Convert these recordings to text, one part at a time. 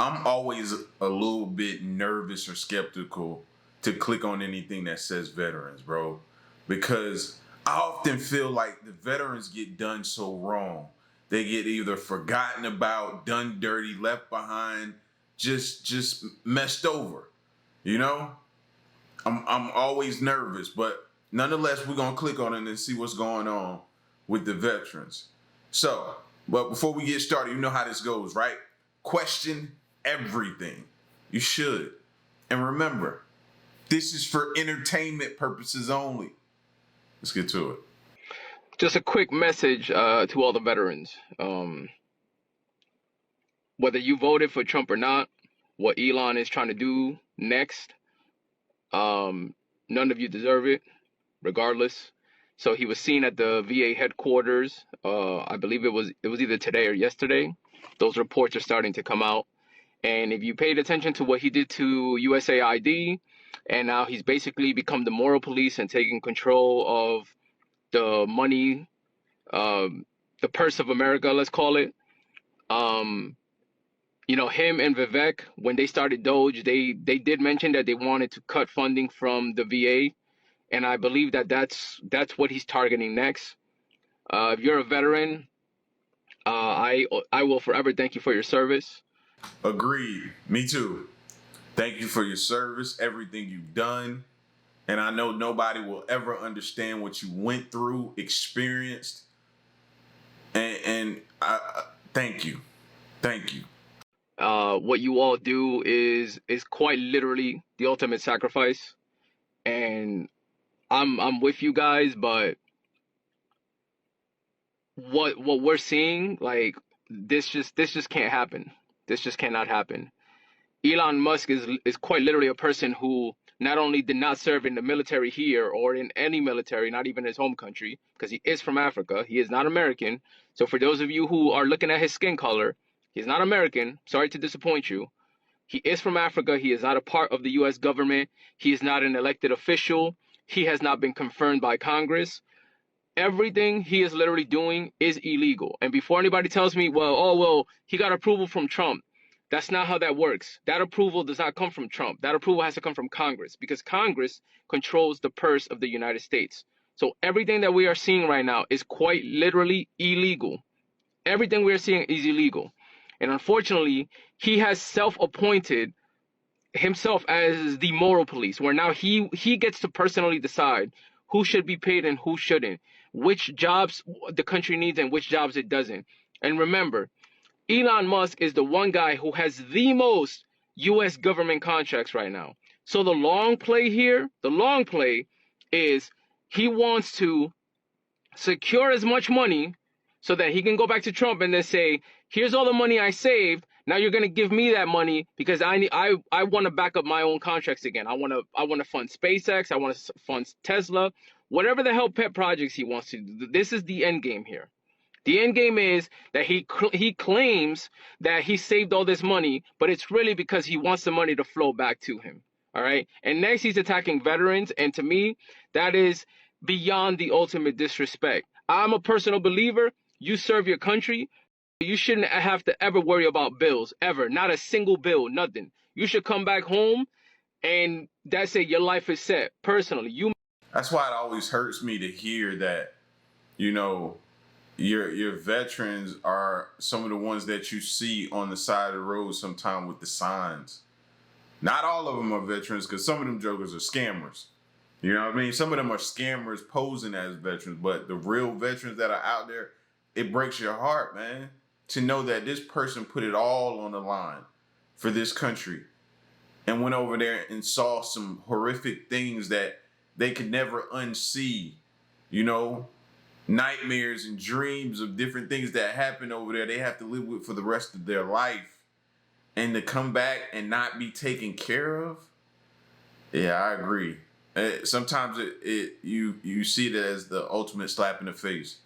I'm always a little bit nervous or skeptical to click on anything that says veterans, bro, because I often feel like the veterans get done so wrong. They get either forgotten about, done dirty, left behind, just messed over. You know, I'm always nervous, but nonetheless, we're gonna click on it and see what's going on with the veterans. So, but before we get started, you know how this goes, right? Question everything. You should. And remember, this is for entertainment purposes only. Let's get to it. Just a quick message to all the veterans. Whether you voted for Trump or not, what Elon is trying to do next, none of you deserve it, regardless. So he was seen at the VA headquarters. I believe it was either today or yesterday. Those reports are starting to come out. And if you paid attention to what he did to USAID, and now he's basically become the moral police and taking control of the money, the purse of America, let's call it. You know, him and Vivek, when they started Doge, they did mention that they wanted to cut funding from the VA, and I believe that that's what he's targeting next. If you're a veteran, I will forever thank you for your service. Agreed. Me too. Thank you for your service, everything you've done. And I know nobody will ever understand what you went through, experienced. And I thank you. Thank you. What you all do is quite literally the ultimate sacrifice, and I'm with you guys, but what we're seeing, like, this just can't happen. This just cannot happen. Elon Musk is quite literally a person who not only did not serve in the military here or in any military, not even his home country, because he is from Africa. He is not American. So for those of you who are looking at his skin color, he's not American. Sorry to disappoint you. He is from Africa. He is not a part of the U.S. government. He is not an elected official. He has not been confirmed by Congress. Everything he is literally doing is illegal. And before anybody tells me, well, he got approval from Trump, that's not how that works. That approval does not come from Trump. That approval has to come from Congress, because Congress controls the purse of the United States. So everything that we are seeing right now is quite literally illegal. Everything we are seeing is illegal. And unfortunately, he has self-appointed himself as the moral police, where now he gets to personally decide who should be paid and who shouldn't, which jobs the country needs and which jobs it doesn't. And remember, Elon Musk is the one guy who has the most U.S. government contracts right now. So the long play here, is he wants to secure as much money so that he can go back to Trump and then say, here's all the money I saved. Now you're going to give me that money because I want to back up my own contracts again. I want to fund SpaceX. I want to fund Tesla, whatever the hell pet projects he wants to do. This is the end game here. The end game is that he claims that he saved all this money, but it's really because he wants the money to flow back to him. All right. And next, he's attacking veterans. And to me, that is beyond the ultimate disrespect. I'm a personal believer. You serve your country. You shouldn't have to ever worry about bills, ever. Not a single bill, nothing. You should come back home and that's it. Your life is set. Personally, That's why it always hurts me to hear that, you know, your veterans are some of the ones that you see on the side of the road sometime with the signs. Not all of them are veterans, because some of them jokers are scammers. You know what I mean? Some of them are scammers posing as veterans, but the real veterans that are out there, it breaks your heart, man, to know that this person put it all on the line for this country and went over there and saw some horrific things that they could never unsee, you know, nightmares and dreams of different things that happen over there they have to live with for the rest of their life, and to come back and not be taken care of. Yeah, I agree. Sometimes you see it as the ultimate slap in the face.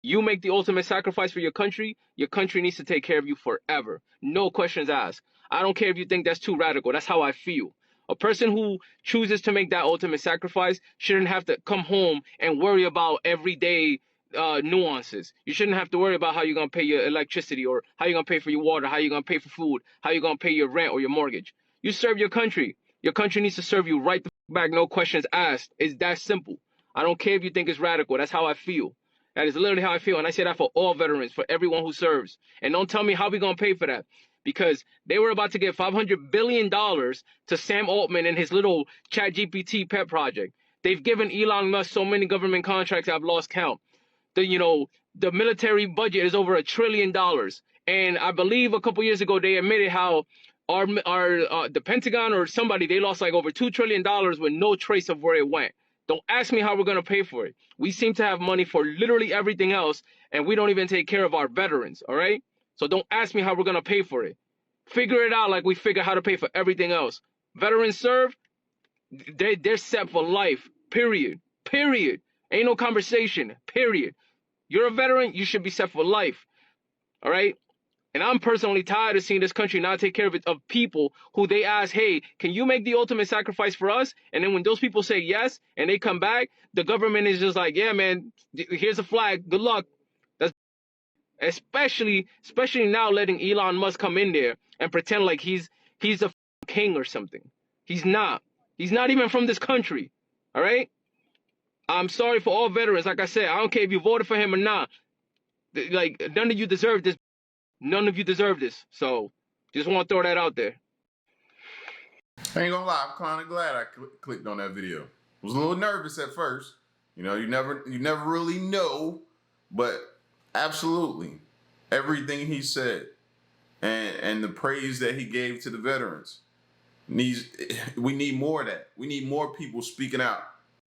You make the ultimate sacrifice for your country needs to take care of you forever. No questions asked. I don't care if you think that's too radical. That's how I feel. A person who chooses to make that ultimate sacrifice shouldn't have to come home and worry about every day nuances. You shouldn't have to worry about how you're gonna pay your electricity, or how you're gonna pay for your water, how you're gonna pay for food, how you're gonna pay your rent or your mortgage. You serve your country. Your country needs to serve you right the back, no questions asked. It's that simple. I don't care if you think it's radical. That's how I feel. That is literally how I feel. And I say that for all veterans, for everyone who serves. And don't tell me how we going to pay for that. Because they were about to give $500 billion to Sam Altman and his little ChatGPT pet project. They've given Elon Musk so many government contracts, I've lost count. The military budget is over $1 trillion. And I believe a couple years ago, they admitted how the Pentagon or somebody, they lost like over $2 trillion with no trace of where it went. Don't ask me how we're going to pay for it. We seem to have money for literally everything else, and we don't even take care of our veterans, all right? So don't ask me how we're going to pay for it. Figure it out like we figure how to pay for everything else. Veterans serve, they're set for life, period. Period. Ain't no conversation, period. You're a veteran, you should be set for life, all right? And I'm personally tired of seeing this country not take care of people who they ask, hey, can you make the ultimate sacrifice for us? And then when those people say yes and they come back, the government is just like, yeah, man, here's a flag. Good luck. That's especially now letting Elon Musk come in there and pretend like he's a king or something. He's not. He's not even from this country. All right? I'm sorry for all veterans. Like I said, I don't care if you voted for him or not. Like, none of you deserve this. None of you deserve this. So just want to throw that out there. I ain't gonna lie, I'm kind of glad I clicked on that video. Was a little nervous at first. You know, you never really know, but absolutely everything he said and the praise that he gave to the veterans we need more of that. We need more people speaking out.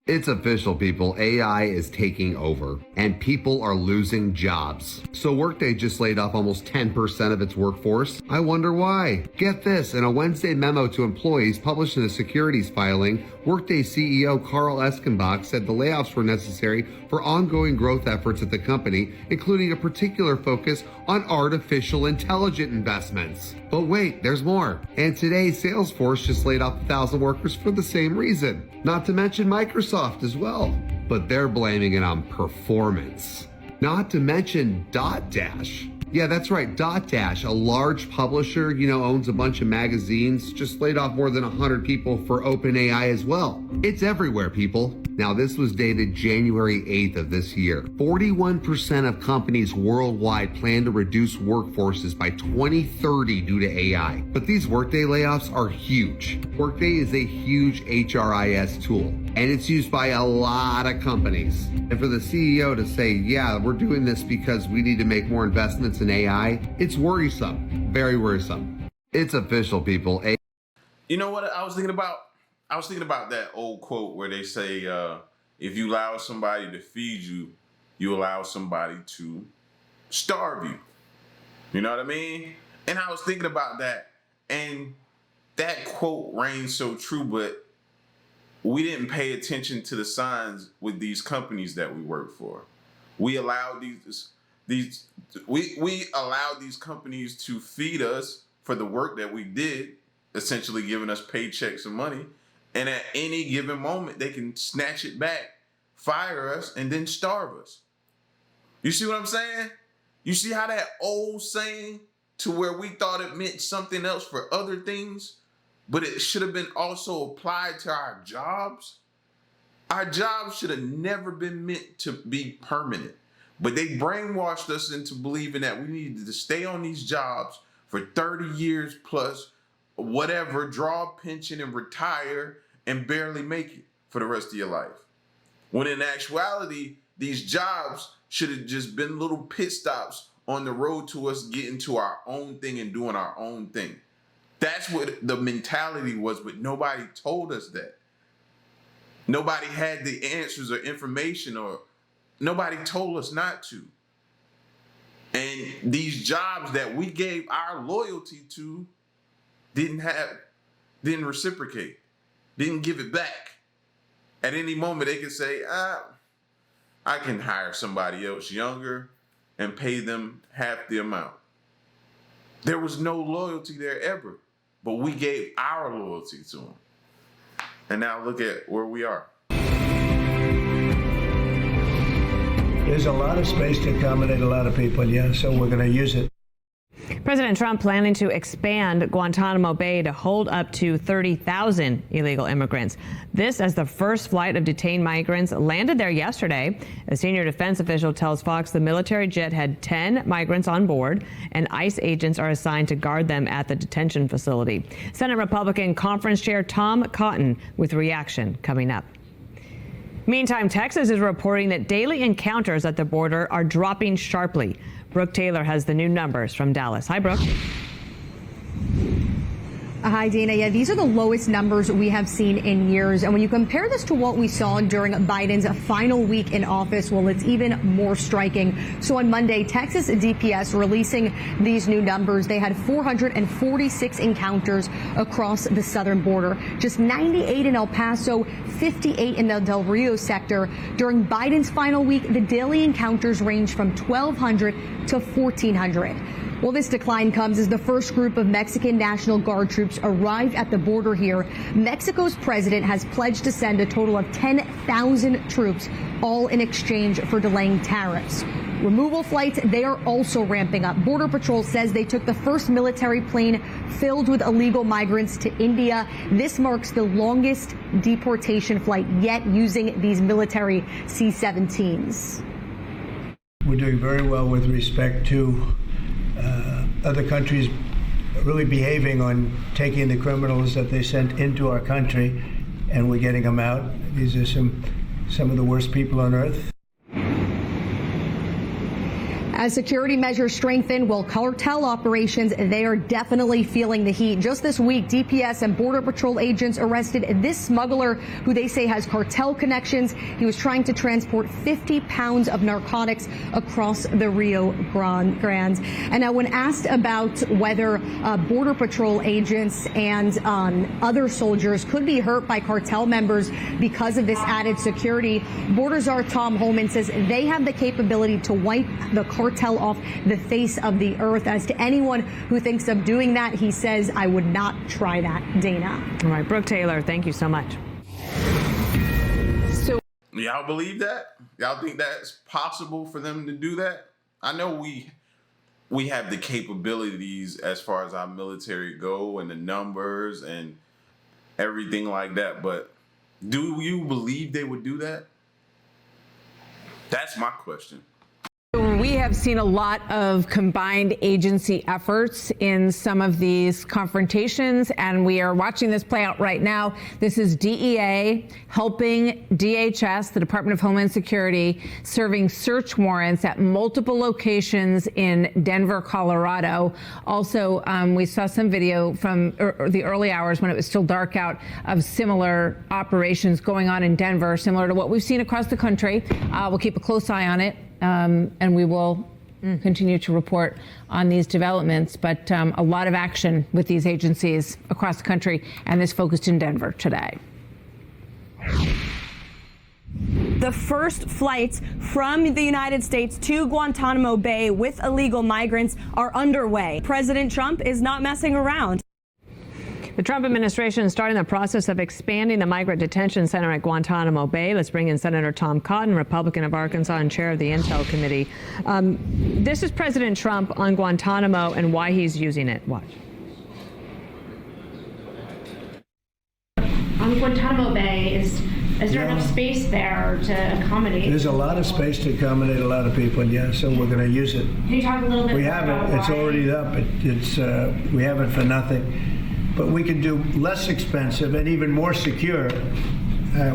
It's official, people. AI is taking over, and people are losing jobs. So Workday just laid off almost 10% of its workforce. I wonder why. Get this, in a Wednesday memo to employees published in a securities filing, Workday CEO Carl Eskenbach said the layoffs were necessary for ongoing growth efforts at the company, including a particular focus on artificial intelligence investments. But wait, there's more. And today, Salesforce just laid off 1,000 workers for the same reason. Not to mention Microsoft as well. But they're blaming it on performance. Not to mention Dotdash. Yeah, that's right. Dotdash, a large publisher, owns a bunch of magazines, just laid off more than 100 people for OpenAI as well. It's everywhere, people. Now, this was dated January 8th of this year. 41% of companies worldwide plan to reduce workforces by 2030 due to AI. But these Workday layoffs are huge. Workday is a huge HRIS tool, and it's used by a lot of companies. And for the CEO to say, yeah, we're doing this because we need to make more investments in AI, it's worrisome. Very worrisome. It's official, people. You know what I was thinking about? I was thinking about that old quote where they say, if you allow somebody to feed you, you allow somebody to starve you. You know what I mean? And I was thinking about that, and that quote reigns so true, but we didn't pay attention to the signs with these companies that we work for. We allowed we allowed these companies to feed us for the work that we did, essentially giving us paychecks and money. And at any given moment, they can snatch it back, fire us, and then starve us. You see what I'm saying? You see how that old saying to where we thought it meant something else for other things, but it should have been also applied to our jobs? Our jobs should have never been meant to be permanent. But they brainwashed us into believing that we needed to stay on these jobs for 30 years plus, whatever, draw a pension and retire and barely make it for the rest of your life. When in actuality, these jobs should have just been little pit stops on the road to us getting to our own thing and doing our own thing. That's what the mentality was, but nobody told us that. Nobody had the answers or information, or nobody told us not to. And these jobs that we gave our loyalty to didn't reciprocate, didn't give it back. At any moment, they could say, I can hire somebody else younger and pay them half the amount. There was no loyalty there ever, but we gave our loyalty to them. And now look at where we are. There's a lot of space to accommodate a lot of people, yeah, so we're going to use it. President Trump planning to expand Guantanamo Bay to hold up to 30,000 illegal immigrants. This as the first flight of detained migrants landed there yesterday. A senior defense official tells Fox the military jet had 10 migrants on board, and ICE agents are assigned to guard them at the detention facility. Senate Republican Conference Chair Tom Cotton with reaction coming up. Meantime, Texas is reporting that daily encounters at the border are dropping sharply. Brooke Taylor has the new numbers from Dallas. Hi, Brooke. Hi, Dana. Yeah, these are the lowest numbers we have seen in years. And when you compare this to what we saw during Biden's final week in office, well, it's even more striking. So on Monday, Texas DPS releasing these new numbers. They had 446 encounters across the southern border, just 98 in El Paso, 58 in the Del Rio sector. During Biden's final week, the daily encounters range from 1,200 to 1,400. Well, this decline comes as the first group of Mexican National Guard troops arrived at the border here. Mexico's president has pledged to send a total of 10,000 troops, all in exchange for delaying tariffs. Removal flights, they are also ramping up. Border Patrol says they took the first military plane filled with illegal migrants to India. This marks the longest deportation flight yet using these military C-17s. We're doing very well with respect to other countries really behaving on taking the criminals that they sent into our country, and we're getting them out. These are some of the worst people on earth. As security measures strengthen, well, cartel operations, they are definitely feeling the heat. Just this week, DPS and Border Patrol agents arrested this smuggler who they say has cartel connections. He was trying to transport 50 pounds of narcotics across the Rio Grande. And now when asked about whether Border Patrol agents and other soldiers could be hurt by cartel members because of this added security, Border Czar Tom Holman says they have the capability to wipe the cartel off the face of the earth. As to anyone who thinks of doing that, he says, I would not try that, Dana. All right, Brooke Taylor, thank you so much. So, y'all believe that? Y'all think that's possible for them to do that? I know we have the capabilities as far as our military go and the numbers and everything like that, but do you believe they would do that? That's my question. We have seen a lot of combined agency efforts in some of these confrontations, and we are watching this play out right now. This is DEA helping DHS, the Department of Homeland Security, serving search warrants at multiple locations in Denver, Colorado. Also, we saw some video from the early hours when it was still dark out of similar operations going on in Denver, similar to what we've seen across the country. We'll keep a close eye on it. And we will continue to report on these developments, but a lot of action with these agencies across the country, and this focused in Denver today. The first flights from the United States to Guantanamo Bay with illegal migrants are underway. President Trump is not messing around. The Trump administration is starting the process of expanding the migrant detention center at Guantanamo Bay. Let's bring in Senator Tom Cotton, Republican of Arkansas and chair of the Intel Committee. This is President Trump on Guantanamo and why he's using it. Watch. On Guantanamo Bay, is there enough space there to accommodate? There's a lot of space to accommodate a lot of people, yeah, so we're going to use it. Can you talk a little bit We more have about it. It's why? already up. We have it for nothing. But we can do less expensive and even more secure.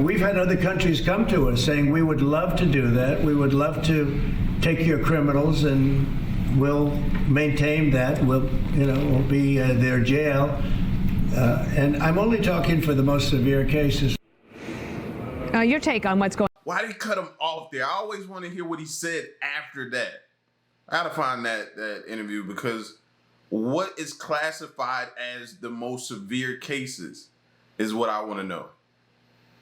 We've had other countries come to us saying we would love to do that. We would love to take your criminals and we'll maintain that. We'll be their jail. And I'm only talking for the most severe cases. Your take on what's going on? Why did he cut him off there? I always want to hear what he said after that. I gotta find that interview, because what is classified as the most severe cases is what I want to know.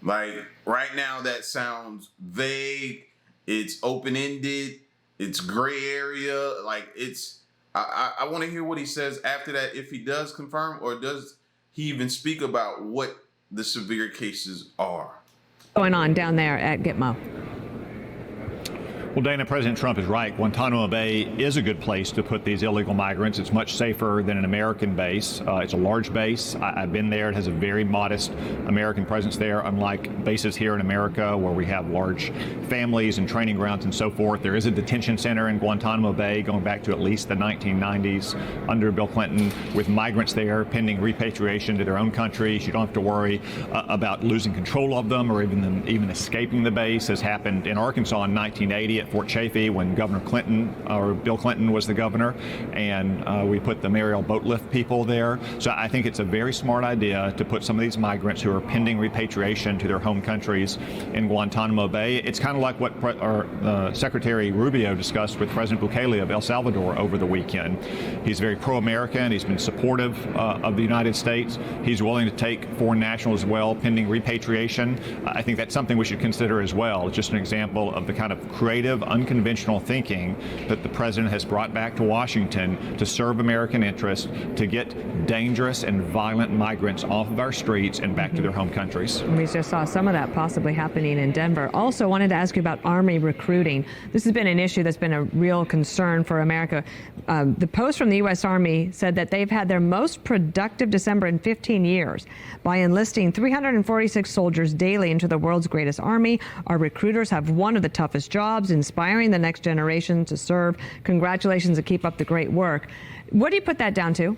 Like, right now, that sounds vague. It's open-ended. It's gray area. Like, I want to hear what he says after that, if he does confirm, or does he even speak about what the severe cases are. Going on down there at Gitmo? Well, Dana, President Trump is right. Guantanamo Bay is a good place to put these illegal migrants. It's much safer than an American base. It's a large base. I've been there. It has a very modest American presence there, unlike bases here in America where we have large families and training grounds and so forth. There is a detention center in Guantanamo Bay going back to at least the 1990s under Bill Clinton, with migrants there pending repatriation to their own countries. You don't have to worry about losing control of them or even escaping the base, as happened in Arkansas in 1980 at Fort Chaffee when Governor Clinton, or Bill Clinton, was the governor, and we put the Mariel boatlift people there. So I think it's a very smart idea to put some of these migrants who are pending repatriation to their home countries in Guantanamo Bay. It's kind of like what Secretary Rubio discussed with President Bukele of El Salvador over the weekend. He's very pro-American. He's been supportive of the United States. He's willing to take foreign nationals as well pending repatriation. I think that's something we should consider as well. It's just an example of the kind of creative, unconventional thinking that the president has brought back to Washington to serve American interests, to get dangerous and violent migrants off of our streets and back to their home countries. We just saw some of that possibly happening in Denver. Also wanted to ask you about Army recruiting. This has been an issue that's been a real concern for America. The Post from the U.S. Army said that they've had their most productive December in 15 years by enlisting 346 soldiers daily into the world's greatest army. Our recruiters have one of the toughest jobs, inspiring the next generation to serve. Congratulations and keep up the great work. What do you put that down to?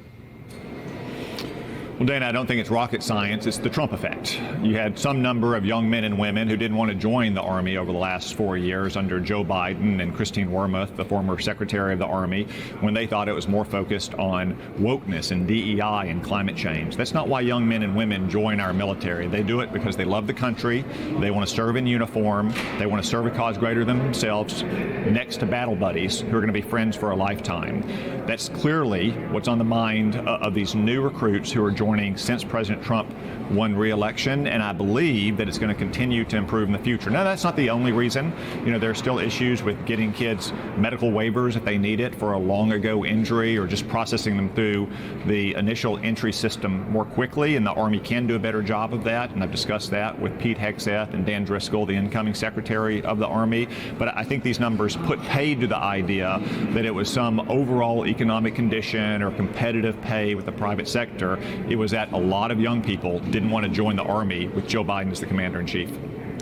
Well, Dana, I don't think it's rocket science. It's the Trump effect. You had some number of young men and women who didn't want to join the Army over the last 4 years under Joe Biden and Christine Wormuth, the former Secretary of the Army, when they thought it was more focused on wokeness and DEI and climate change. That's not why young men and women join our military. They do it because they love the country, they want to serve in uniform, they want to serve a cause greater than themselves next to battle buddies who are going to be friends for a lifetime. That's clearly what's on the mind of these new recruits who are joining since President Trump won re-election, and I believe that it's going to continue to improve in the future. Now, that's not the only reason. You know, there are still issues with getting kids medical waivers if they need it for a long ago injury, or just processing them through the initial entry system more quickly, and the Army can do a better job of that, and I've discussed that with Pete Hegseth and Dan Driscoll, the incoming Secretary of the Army. But I think these numbers put paid to the idea that it was some overall economic condition or competitive pay with the private sector. It was that a lot of young people didn't want to join the Army with Joe Biden as the commander-in-chief.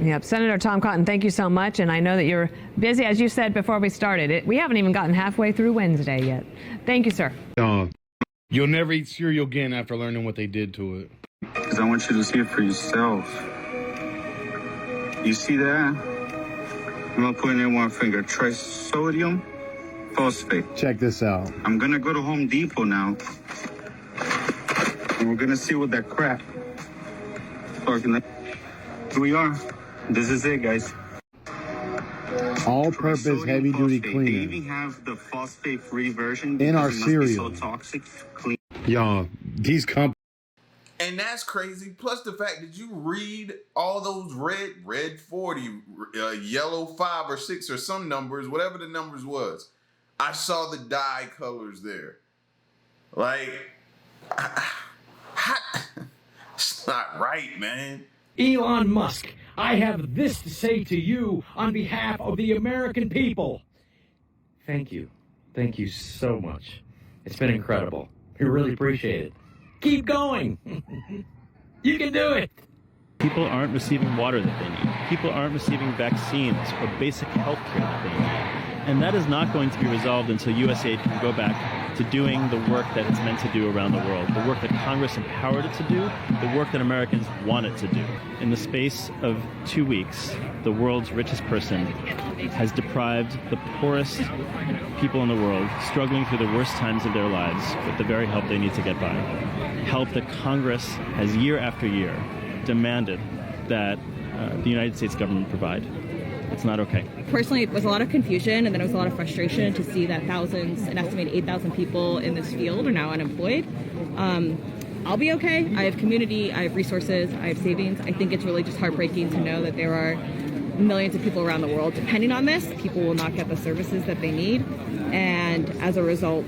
Yep. Senator Tom Cotton, thank you so much. And I know that you're busy, as you said before we started. We haven't even gotten halfway through Wednesday yet. Thank you, sir. You'll never eat cereal again after learning what they did to it. Because I want you to see it for yourself. You see that? I'm going to put in one finger. Trisodium phosphate. Check this out. I'm going to go to Home Depot now. And we're going to see what that crap. Here we are. This is it, guys. All-purpose heavy-duty cleaner. They even have the phosphate-free version in our it must cereal. be so toxic. Clean. Y'all, these companies. And that's crazy. Plus the fact that you read all those red 40, yellow 5 or 6 or some numbers, whatever the numbers was. I saw the dye colors there. Like, it's not right, man. Elon Musk, I have this to say to you on behalf of the American people. Thank you. Thank you so much. It's been incredible. We really appreciate it. Keep going. You can do it. People aren't receiving water that they need. People aren't receiving vaccines or basic health care that they need. And that is not going to be resolved until USAID can go back to doing the work that it's meant to do around the world, the work that Congress empowered it to do, the work that Americans want it to do. In the space of 2 weeks, the world's richest person has deprived the poorest people in the world, struggling through the worst times of their lives, with the very help they need to get by. Help that Congress has year after year demanded that the United States government provide. It's not okay. Personally, it was a lot of confusion, and then it was a lot of frustration to see that thousands, an estimated 8,000 people in this field are now unemployed. I'll be okay. I have community, I have resources, I have savings. I think it's really just heartbreaking to know that there are millions of people around the world depending on this. People will not get the services that they need, and as a result,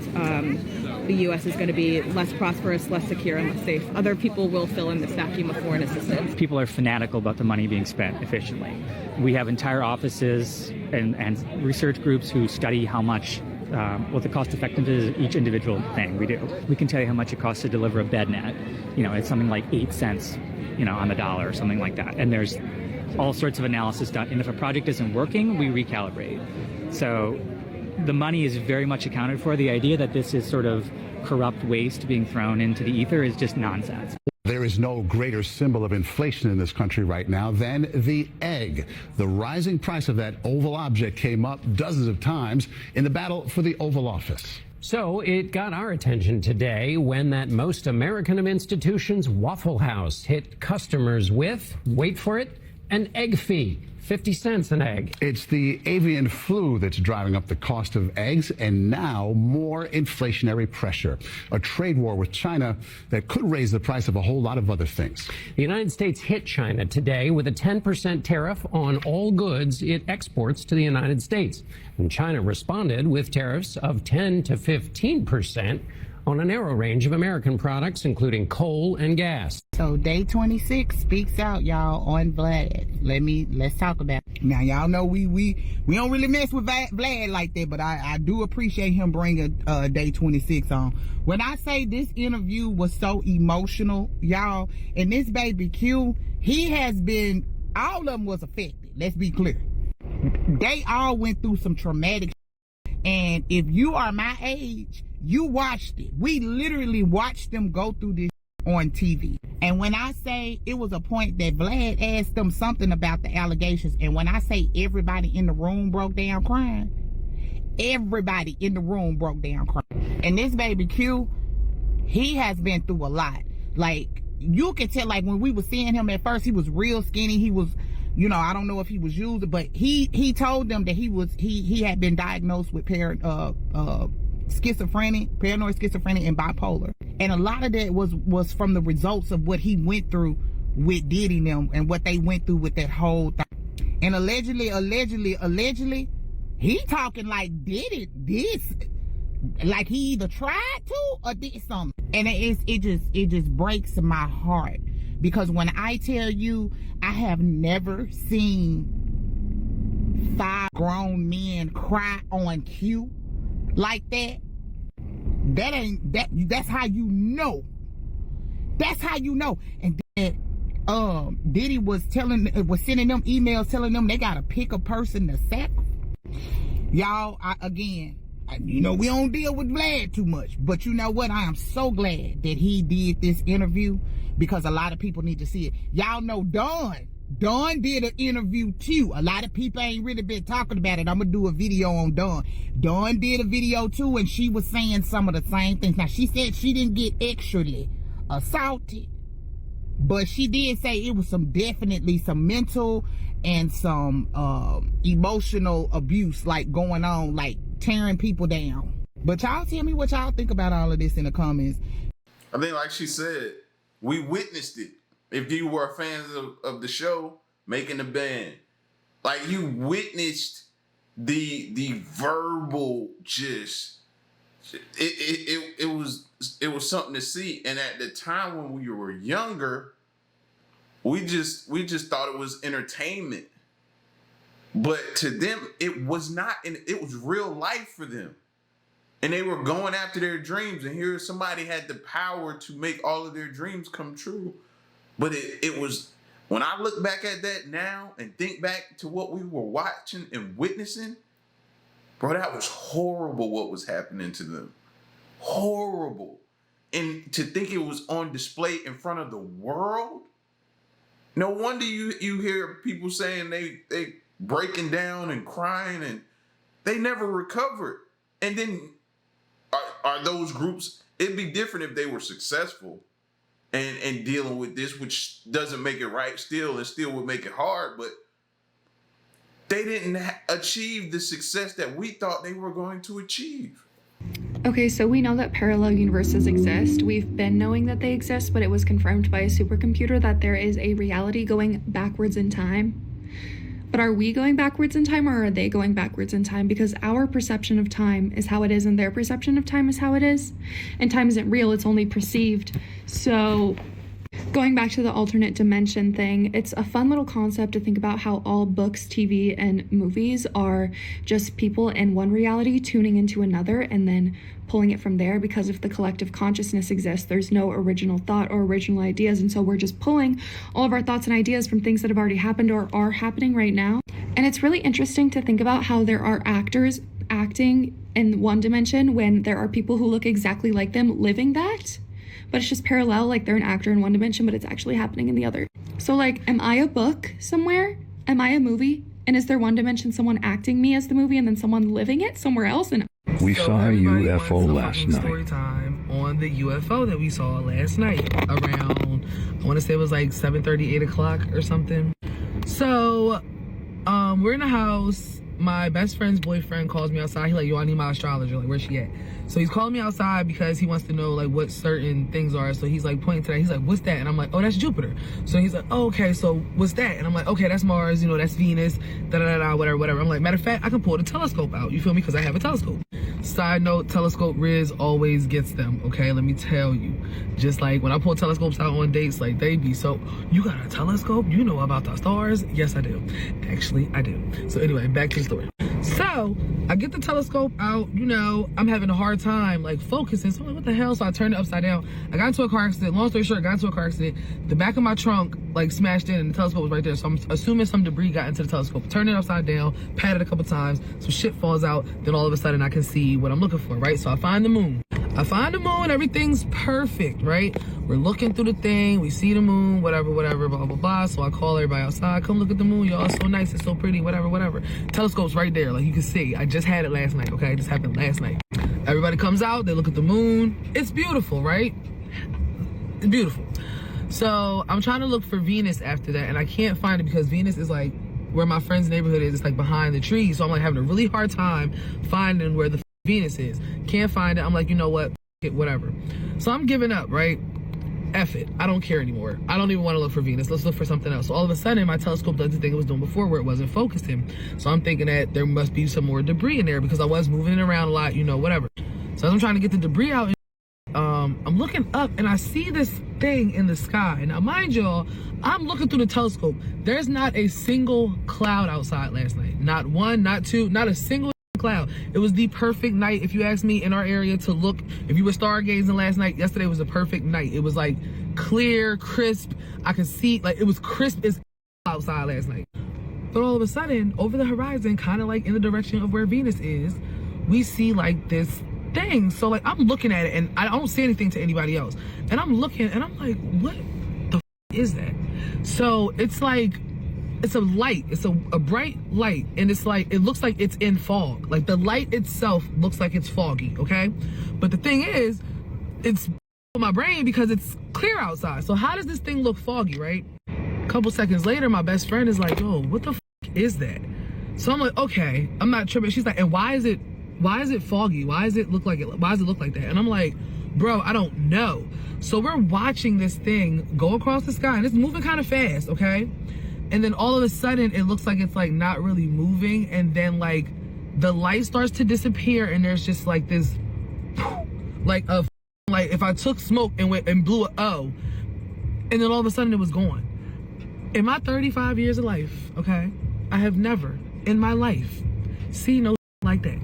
the U.S. is going to be less prosperous, less secure, and less safe. Other people will fill in this vacuum of foreign assistance. People are fanatical about the money being spent efficiently. We have entire offices and research groups who study how much, what the cost effectiveness of each individual thing we do. We can tell you how much it costs to deliver a bed net. It's something like 8 cents, on the dollar or something like that. And there's all sorts of analysis done. And if a project isn't working, we recalibrate. So the money is very much accounted for. The idea that this is sort of corrupt waste being thrown into the ether is just nonsense. There is no greater symbol of inflation in this country right now than the egg. The rising price of that oval object came up dozens of times in the battle for the Oval Office. So it got our attention today when that most American of institutions, Waffle House, hit customers with, wait for it, an egg fee. 50 cents an egg. It's the avian flu that's driving up the cost of eggs, and now more inflationary pressure. A trade war with China that could raise the price of a whole lot of other things. The United States hit China today with a 10% tariff on all goods it exports to the United States. And China responded with tariffs of 10 to 15% on a narrow range of American products, including coal and gas. So day 26 speaks out, y'all, on Vlad. Let's talk about it. Now, y'all know we don't really mess with Vlad like that, but I do appreciate him bringing day 26 on. When I say this interview was so emotional, y'all, and this baby Q, he has been, all of them was affected. Let's be clear. They all went through some traumatic, and if you are my age, you watched it. We literally watched them go through this on TV. And when I say it was a point that Vlad asked them something about the allegations, and when I say everybody in the room broke down crying, everybody in the room broke down crying. And this baby Q, he has been through a lot. Like, you could tell, like, when we were seeing him at first, he was real skinny. He was, I don't know if he was using, but he told them that he had been diagnosed with schizophrenia, paranoid schizophrenia, and bipolar. And a lot of that was from the results of what he went through with Diddy them and what they went through with that whole thing. And allegedly, he talking like Diddy this, like he either tried to or did something. And it just breaks my heart, because when I tell you, I have never seen 5 grown men cry on Q like that. That's how you know. That's how you know. And then Diddy was sending them emails telling them they gotta pick a person to sacrifice. Y'all, we don't deal with Vlad too much, but you know what? I am so glad that he did this interview, because a lot of people need to see it. Y'all know Dawn did an interview too. A lot of people ain't really been talking about it. I'm gonna do a video on Dawn. Dawn did a video too, and she was saying some of the same things. Now, she said she didn't get sexually assaulted, but she did say it was definitely some mental and some emotional abuse like going on, like tearing people down. But y'all tell me what y'all think about all of this in the comments. I think, like she said, we witnessed it. If you were fans of the show, Making the Band, like, you witnessed the verbal it was something to see. And at the time when we were younger, we just thought it was entertainment. But to them, it was not. It was real life for them. And they were going after their dreams. And here somebody had the power to make all of their dreams come true. But it was, when I look back at that now and think back to what we were watching and witnessing, bro, that was horrible what was happening to them. Horrible. And to think it was on display in front of the world, no wonder you hear people saying they breaking down and crying, and they never recovered. And then are those groups, it'd be different if they were successful and dealing with this, which doesn't make it right still, and still would make it hard, but they didn't achieve the success that we thought they were going to achieve. Okay, so we know that parallel universes exist. We've been knowing that they exist, but it was confirmed by a supercomputer that there is a reality going backwards in time. But are we going backwards in time, or are they going backwards in time? Because our perception of time is how it is, and their perception of time is how it is. And time isn't real, it's only perceived. So Going back to the alternate dimension thing, it's a fun little concept to think about how all books, TV, and movies are just people in one reality tuning into another and then pulling it from there, because if the collective consciousness exists, there's no original thought or original ideas, and so we're just pulling all of our thoughts and ideas from things that have already happened or are happening right now. And it's really interesting to think about how there are actors acting in one dimension when there are people who look exactly like them living that. But it's just parallel, like they're an actor in one dimension, but it's actually happening in the other. So like, am I a book somewhere? Am I a movie? And is there one dimension someone acting me as the movie and then someone living it somewhere else? And we saw a UFO last night. Story time on the UFO that we saw last night around, I want to say it was like 7:30, 8 o'clock or something. So we're in the house. My best friend's boyfriend calls me outside. He's like, yo, I need my astrologer. Like, where's she at? So he's calling me outside because he wants to know like what certain things are. So he's like pointing to that. He's like, what's that? And I'm like, oh, that's Jupiter. So he's like, oh, okay, so what's that? And I'm like, okay, that's Mars, you know, that's Venus, whatever. I'm like, matter of fact, I can pull the telescope out. You feel me? Because I have a telescope. Side note, telescope Riz always gets them, okay? Let me tell you. Just like when I pull telescopes out on dates, like they be so, you got a telescope? You know about the stars? Yes, I do. Actually, I do. So anyway, back to the story. So I get the telescope out, you know, I'm having a hard time like focusing. So I'm like, what the hell? So I turned it upside down. I got into a car accident. Long story short, I got into a car accident. The back of my trunk like smashed in and the telescope was right there. So I'm assuming some debris got into the telescope. Turned it upside down, patted a couple times, some shit falls out. Then all of a sudden I can see what I'm looking for, right? So I find the moon. Everything's perfect, right? We're looking through the thing, we see the moon, whatever, blah, blah, blah. So I call everybody outside, come look at the moon, y'all, it's so nice, it's so pretty, whatever. Telescope's right there, like you can see. I just had it last night, okay? It just happened last night. Everybody comes out, they look at the moon. It's beautiful, right? It's beautiful. So I'm trying to look for Venus after that, and I can't find it because Venus is like where my friend's neighborhood is. It's like behind the trees. So I'm like having a really hard time finding where the Venus is. Can't find it. I'm like, you know what? Whatever. So I'm giving up, right? F it. I don't care anymore. I don't even want to look for Venus. Let's look for something else. So all of a sudden, my telescope does the thing it was doing before where it wasn't focusing. So I'm thinking that there must be some more debris in there because I was moving it around a lot, you know, whatever. So as I'm trying to get the debris out, I'm looking up and I see this thing in the sky. Now, mind y'all, I'm looking through the telescope. There's not a single cloud outside last night. Not one, not two, not a single cloud. It was the perfect night, if you ask me, in our area to look. If you were stargazing last night, yesterday was a perfect night. It was like clear, crisp. I could see, like it was crisp as outside last night. But all of a sudden, over the horizon, kind of like in the direction of where Venus is, we see like this thing. So like I'm looking at it and I don't say anything to anybody else. And I'm looking and I'm like, what the is that? So it's like, it's a light, it's a bright light, and it's like, it looks like it's in fog. Like the light itself looks like it's foggy, okay? But the thing is, it's my brain because it's clear outside. So how does this thing look foggy, right? A couple seconds later, my best friend is like, oh, what the is that? So I'm like, okay, I'm not tripping. She's like, and why is it foggy? Why does it look like that? And I'm like, bro, I don't know. So we're watching this thing go across the sky and it's moving kind of fast, okay? And then all of a sudden it looks like it's like not really moving, and then like the light starts to disappear and there's just like this like if I took smoke and went and blew a O, and then all of a sudden it was gone. In my 35 years of life, okay, I have never in my life seen no like that.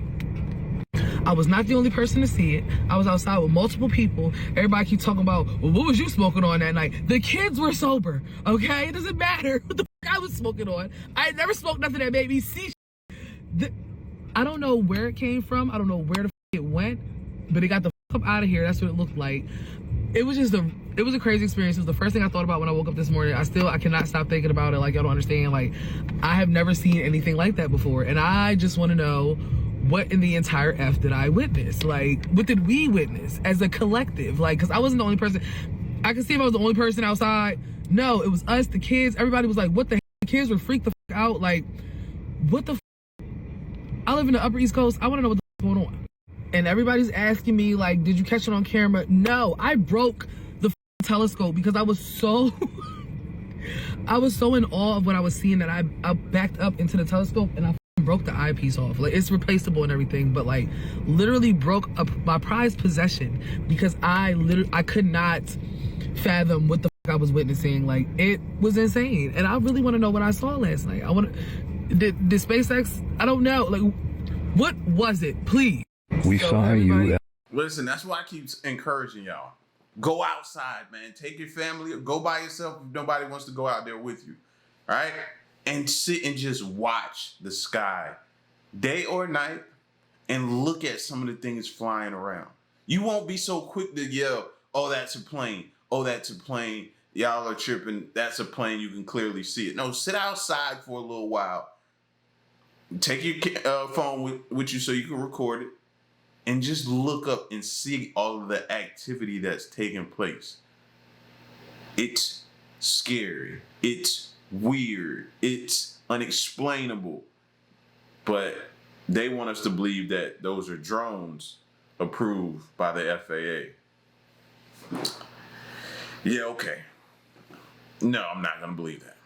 I was not the only person to see it. I was outside with multiple people. Everybody keep talking about, well, what was you smoking on that night? The kids were sober, okay? It doesn't matter what the fuck I was smoking on. I had never smoked nothing that made me see I don't know where it came from. I don't know where the fuck it went, but it got the fuck up out of here. That's what it looked like. It was a crazy experience. It was the first thing I thought about when I woke up this morning. I cannot stop thinking about it. Like, y'all don't understand. Like, I have never seen anything like that before. And I just want to know, what in the entire F did I witness? Like, what did we witness as a collective? Like, because I wasn't the only person. I could see if I was the only person outside. No, it was us, the kids. Everybody was like, what the heck? The kids were freaked the fuck out. Like, what the fuck? I live in the Upper East Coast. I want to know what the fuck is going on. And everybody's asking me, like, did you catch it on camera? No, I broke the telescope because I was so in awe of what I was seeing that I backed up into the telescope and I broke the eyepiece off. Like, it's replaceable and everything, but like literally broke up my prized possession because I could not fathom what the fuck I was witnessing, like, it was insane. And I really want to know what I saw last night. I want to, did SpaceX, I don't know, like, what was it? Please. We saw you. Listen, that's why I keep encouraging y'all. Go outside, man. Take your family, go by yourself if nobody wants to go out there with you. All right? And sit and just watch the sky, day or night, and look at some of the things flying around. You won't be so quick to yell, oh, that's a plane. Oh, that's a plane. Y'all are tripping. That's a plane. You can clearly see it. No, sit outside for a little while. Take your phone with you so you can record it. And just look up and see all of the activity that's taking place. It's scary. It's weird. It's unexplainable. But they want us to believe that those are drones approved by the FAA. Yeah, okay. No, I'm not going to believe that.